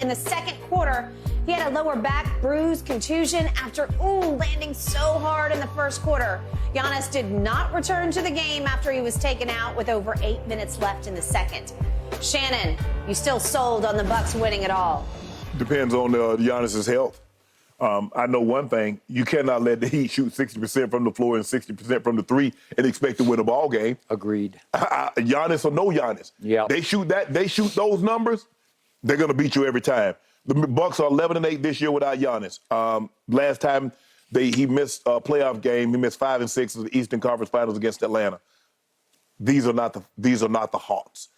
In the second quarter, he had a lower back bruise contusion after, landing so hard in the first quarter. Giannis did not return to the game after he was taken out with over 8 minutes left in the second. Shannon, you still sold on the Bucks winning it all? Depends on Giannis's health. I know one thing. You cannot let the Heat shoot 60% from the floor and 60% from the three and expect to win a ball game. Agreed. Giannis or no Giannis. Yeah. They shoot those numbers, they're going to beat you every time. The Bucks are 11-8 this year without Giannis. Last time he missed a playoff game, he missed 5 and 6 of the Eastern Conference Finals against Atlanta. These are not the Hawks.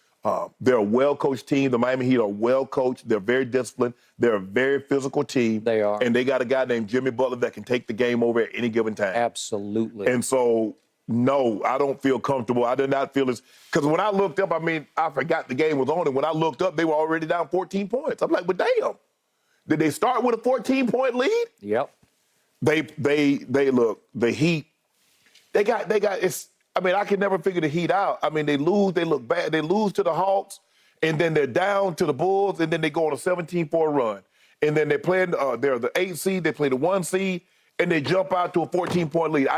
They're a well-coached team. The Miami Heat are well-coached. They're very disciplined. They're a very physical team. They are. And they got a guy named Jimmy Butler that can take the game over at any given time. Absolutely. And so, no, I don't feel comfortable. I did not feel because when I looked up, I forgot the game was on, and when I looked up, they were already down 14 points. I'm like, but damn. Did they start with a 14-point lead? Yep. They look, the Heat, they got it's. I can never figure the Heat out. They lose, they look bad. They lose to the Hawks, and then they're down to the Bulls, and then they go on a 17-4 run. And then they're the 8 seed, they play the 1 seed, and they jump out to a 14-point lead.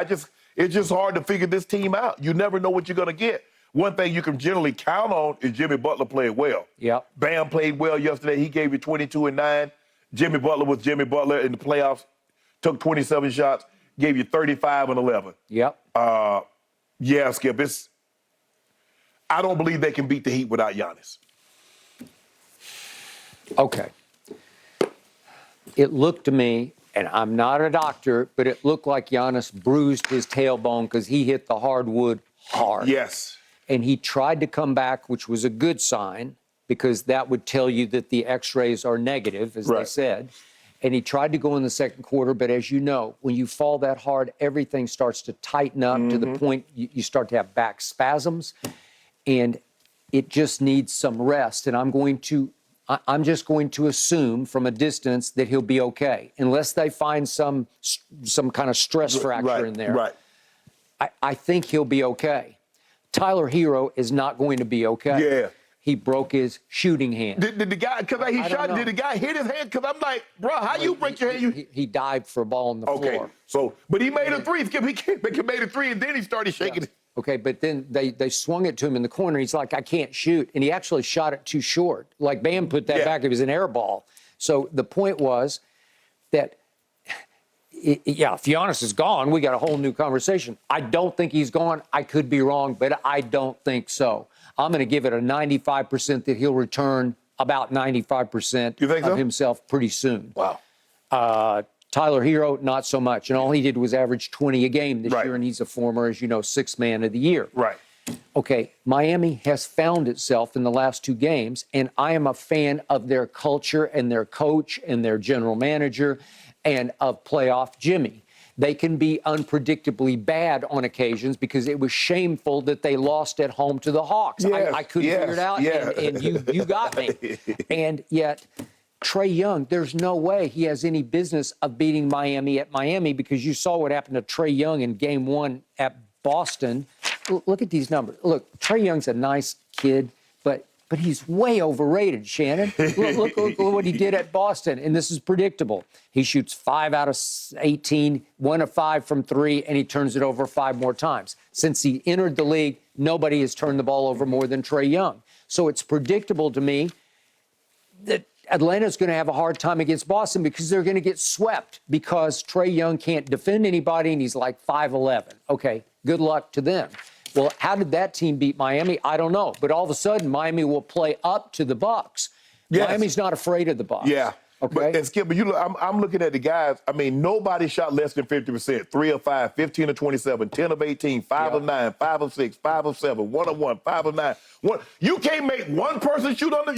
It's just hard to figure this team out. You never know what you're going to get. One thing you can generally count on is Jimmy Butler played well. Yep. Bam played well yesterday. He gave you 22 and 9. Jimmy Butler was Jimmy Butler in the playoffs, took 27 shots, gave you 35 and 11. Yep. Yeah, Skip, I don't believe they can beat the Heat without Giannis. Okay. It looked to me, and I'm not a doctor, but it looked like Giannis bruised his tailbone because he hit the hardwood hard. Yes. And he tried to come back, which was a good sign because that would tell you that the x-rays are negative, as they said. And he tried to go in the second quarter, but as you know, when you fall that hard, everything starts to tighten up to the point you start to have back spasms, and it just needs some rest. And I'm just going to assume from a distance that he'll be okay, unless they find some kind of stress fracture in there. Right. I think he'll be okay. Tyler Hero is not going to be okay. Yeah. He broke his shooting hand. Did the guy, because he shot, did the guy hit his hand? Because I'm like, bro, how you break your hand? He dived for a ball on the floor. Okay, but he made a three. He made a three, and then he started shaking it. Okay, but then they swung it to him in the corner. He's like, I can't shoot. And he actually shot it too short. Like Bam put that back. It was an air ball. So the point was that, if Giannis is gone, we got a whole new conversation. I don't think he's gone. I could be wrong, but I don't think so. I'm going to give it a 95% that he'll return about 95% of himself pretty soon. Wow. Tyler Hero, not so much. And all he did was average 20 a game this year, and he's a former, as you know, sixth man of the year. Right. Okay, Miami has found itself in the last 2 games, and I am a fan of their culture and their coach and their general manager and of playoff Jimmy. They can be unpredictably bad on occasions because it was shameful that they lost at home to the Hawks. I couldn't figure it out, and you got me. And yet, Trae Young, there's no way he has any business of beating Miami at Miami because you saw what happened to Trae Young in Game 1 at Boston. Look at these numbers. Look, Trae Young's a nice kid, but he's way overrated, Shannon. Look what he did at Boston, and this is predictable. He shoots 5 out of 18, 1 of 5 from 3, and he turns it over 5 more times. Since he entered the league, nobody has turned the ball over more than Trae Young. So it's predictable to me that Atlanta's going to have a hard time against Boston because they're going to get swept because Trae Young can't defend anybody, and he's like 5'11". Okay, good luck to them. Well, how did that team beat Miami? I don't know. But all of a sudden, Miami will play up to the Bucks. Yes. Miami's not afraid of the Bucks. Yeah. Okay. But Skip, I'm looking at the guys. Nobody shot less than 50%. 3 of 5, 15 of 27, 10 of 18, 5 of 9, 5 of 6, 5 of 7, 1 of 1, 5 of 9. You can't make one person shoot under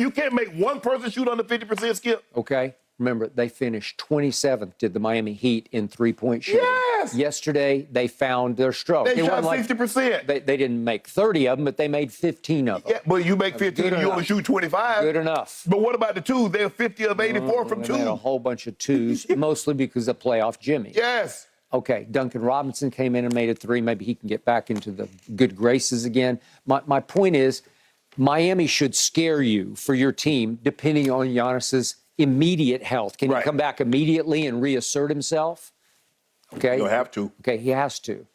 50%, Skip. Okay. Remember, they finished 27th, did the Miami Heat in three-point shooting. Yes. Yesterday, they found their stroke. They shot 60%. They didn't make 30 of them, but they made 15 of them. Yeah, but you make 15 and you only shoot 25. Good enough. But what about the twos? They're 50 of 84 from 2. They had a whole bunch of twos, mostly because of playoff Jimmy. Yes. Okay, Duncan Robinson came in and made a 3. Maybe he can get back into the good graces again. My point is, Miami should scare you for your team, depending on Giannis's immediate health. Can he Right. come back immediately and reassert himself? Okay. You'll have to. Okay, he has to.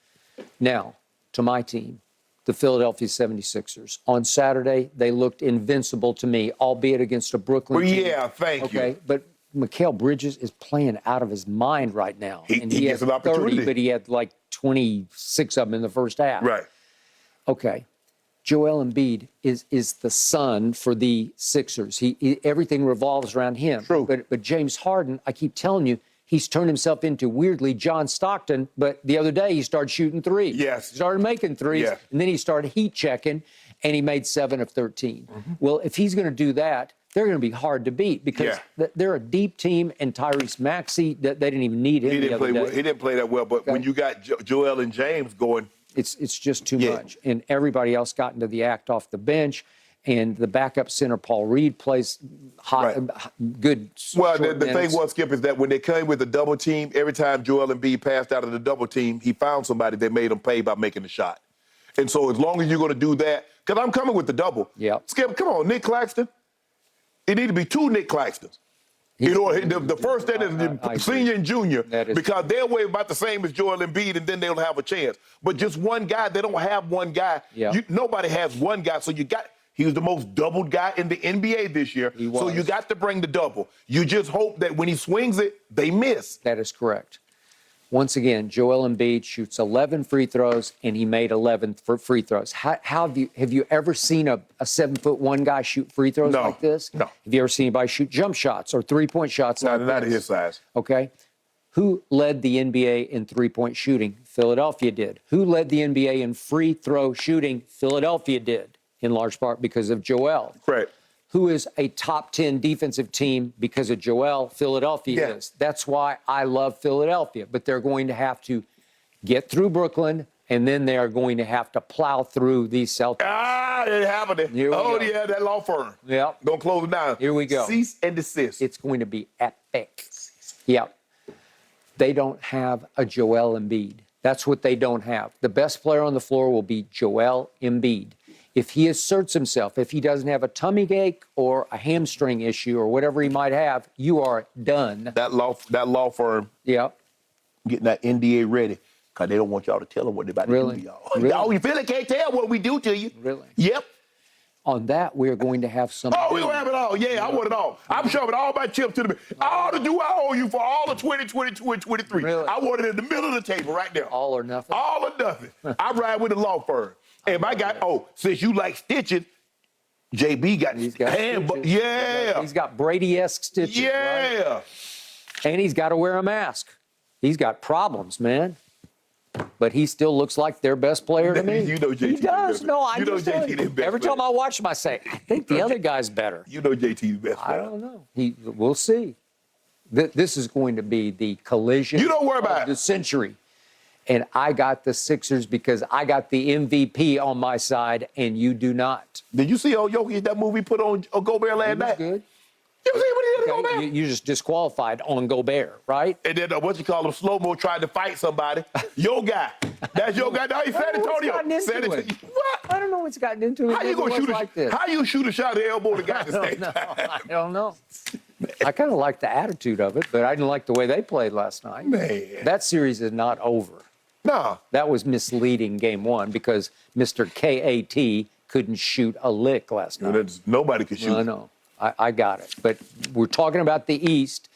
Now, to my team, the Philadelphia 76ers. On Saturday, they looked invincible to me, albeit against a Brooklyn Well, team. yeah, thank you. Okay, but Mikal Bridges is playing out of his mind right now. He and gets had an opportunity. 30, but he had like 26 of them in the first half. Right. Okay. Joel Embiid is the sun for the Sixers. Everything revolves around him. True. But James Harden, I keep telling you, he's turned himself into, weirdly, John Stockton. But the other day, he started shooting threes. Yes. He started making threes. Yeah. And then he started heat checking, and he made 7 of 13. Well, if he's going to do that, they're going to be hard to beat because they're a deep team, and Tyrese Maxey, they didn't even need him He the didn't other play day. well. He didn't play that well. But when you got Joel and James going, It's just too much. And everybody else got into the act off the bench. And the backup center, Paul Reed, plays good well, short the thing minutes. was, Skip, is that when they came with the double team, every time Joel Embiid passed out of the double team, he found somebody that made him pay by making the shot. And so as long as you're going to do that, because I'm coming with the double. Yep. Skip, come on, Nick Claxton. It need to be 2 Nick Claxtons. You know, the first that is I senior and junior, That is because they're way about the same as Joel Embiid, and then they'll have a chance. But just one guy, they don't have one guy. Yeah. Nobody has one guy. So he was the most doubled guy in the NBA this year. He was. So you got to bring the double. You just hope that when he swings it, they miss. That is correct. Once again, Joel Embiid shoots 11 free throws, and he made 11 free throws. How have you ever seen a 7'1" guy shoot free throws like this? No. Have you ever seen anybody shoot jump shots or three-point shots like Not this? at his size. Okay. Who led the NBA in three-point shooting? Philadelphia did. Who led the NBA in free throw shooting? Philadelphia did, in large part because of Joel. Correct. Who is a top 10 defensive team because of Joel? Philadelphia is. That's why I love Philadelphia. But they're going to have to get through Brooklyn, and then they are going to have to plow through these Celtics. It happened. Here we go. Yeah, that law firm. Yep. Don't close it down. Here we go. Cease and desist. It's going to be epic. Yep. They don't have a Joel Embiid. That's what they don't have. The best player on the floor will be Joel Embiid. If he asserts himself, if he doesn't have a tummy ache or a hamstring issue or whatever he might have, you are done. That law firm Yep. getting that NDA ready because they don't want y'all to tell them what they're about to Really? do to y'all. Really? Y'all, you feel it? Can't tell what we do to you. Really? Yep. On that, we're going to have some. Oh, we don't have it all. Yeah, I want it all. I'm shoving all my chips to the middle. All the due I owe you for all of 2022 and 23. Really? I want it in the middle of the table right there. All or nothing. All or nothing. I ride with the law firm. And my guy, since you like stitches, JB got He's got hand, stitches. yeah. He's got Brady-esque stitches. Yeah. Right? And he's got to wear a mask. He's got problems, man. But he still looks like their best player to me. You know JT He does. the best. No, I You know just tell JT the best every time player. I watch him, I say, I think the other guy's better. You know JT's best I player. don't know. We'll see. This is going to be the collision You don't worry of about it. the century. And I got the Sixers because I got the MVP on my side, and you do not. Did you see Jokic, that movie put on Gobert last He was night? good. You see what he did to Okay, Gobert? you just disqualified on Gobert, right? And then slow-mo tried to fight somebody. Your guy. That's your guy. No, he's San I don't know what's Antonio. gotten into San it. Antonio. What? I don't know what's gotten into it. How you gonna shoot like this? How you shoot a shot at the elbow the guy at the same No, time? I don't know. I kind of like the attitude of it, but I didn't like the way they played last night. Man. That series is not over. Nah. That was misleading game one because Mr. KAT couldn't shoot a lick last night. Nobody could shoot. I know. I got it. But we're talking about the East.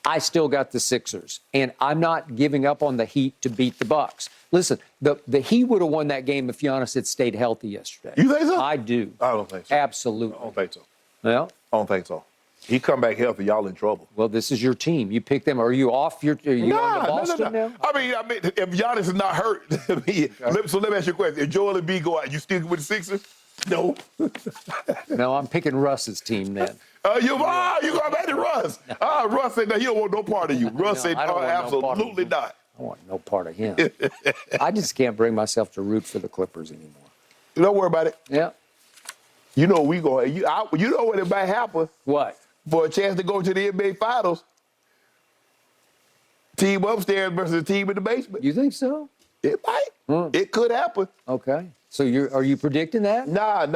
I still got the Sixers, and I'm not giving up on the Heat to beat the Bucks. Listen, the Heat would have won that game if Giannis had stayed healthy yesterday. You think so? I do. I don't think so. Absolutely. I don't think so. Well, I don't think so. He come back healthy, y'all in trouble. well, this is your team. You pick them. Are you off? Are you on to Boston now? I mean, if Giannis is not hurt, so let me ask you a question. If Joel Embiid go out, you still with the Sixers? No. No, I'm picking Russ's team then. You going back to Russ. Russ said that he don't want no part of you. Russ said, I don't want no part of absolutely you. not. I want no part of him. I just can't bring myself to root for the Clippers anymore. Don't worry about it. Yeah. You know we go. You know what it might happen What? for a chance to go to the NBA Finals. Team upstairs versus the team in the basement. You think so? It might. It could happen. Okay. So are you predicting that? Nah. I'm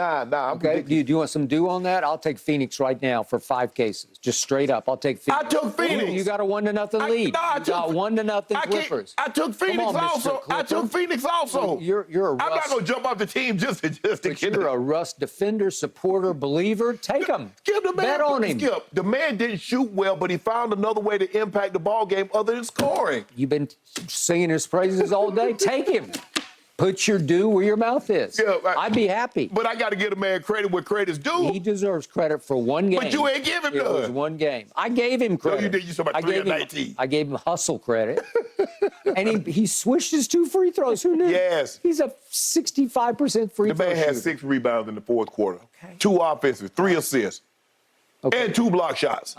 Okay. predicting. Do you want some dew on that? I'll take Phoenix right now for 5 cases. Just straight up. I'll take Phoenix. I took Phoenix. You got a 1-0 lead. I You got 1-0 Clippers. I took Phoenix Come on, Mr. also. I Clipper. took Phoenix also. You're a I'm not Russ. gonna jump off the team just to But get you're it. a Russ defender, supporter, believer. Take him. Give the man. Bet on him. Skip. The man didn't shoot well, but he found another way to impact the ball game other than scoring. You've been singing his praises all day. Take him. Put your due where your mouth is. Yeah, I'd be happy. But I got to give the man credit where credit's due. He deserves credit for one game. But you ain't give him It was none. one game. I gave him credit. you did. You said about I 3 gave of him- 19. I gave him hustle credit. And he switched his 2 free throws. Who knew? Yes. He's a 65% free The throw man had shooter. 6 rebounds in the fourth quarter, 2 offensive, 3 assists, and 2 block shots.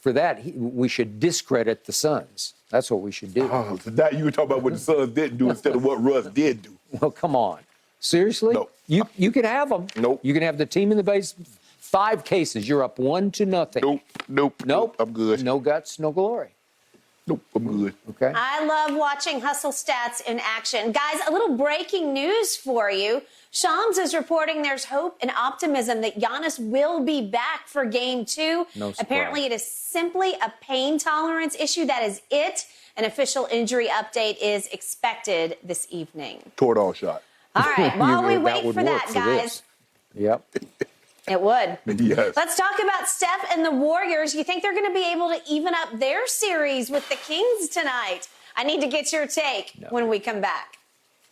For that, we should discredit the Suns. That's what we should do. Oh, so now you were talking about what the Suns didn't do instead of what Russ did do. Well, come on. Seriously? No. You can have them. Nope. You can have the team in the base. 5 cases. You're up 1-0. Nope. I'm good. No guts, no glory. Nope. I'm good. Okay. I love watching Hustle Stats in action. Guys, a little breaking news for you. Shams is reporting there's hope and optimism that Giannis will be back for Game 2. No surprise. Apparently, it is simply a pain tolerance issue. That is it. An official injury update is expected this evening. Tore it all shot. All right, while we That wait would for work that, for guys, this. Yep. it would. Yes. Let's talk about Steph and the Warriors. You think they're going to be able to even up their series with the Kings tonight? I need to get your take when we come back.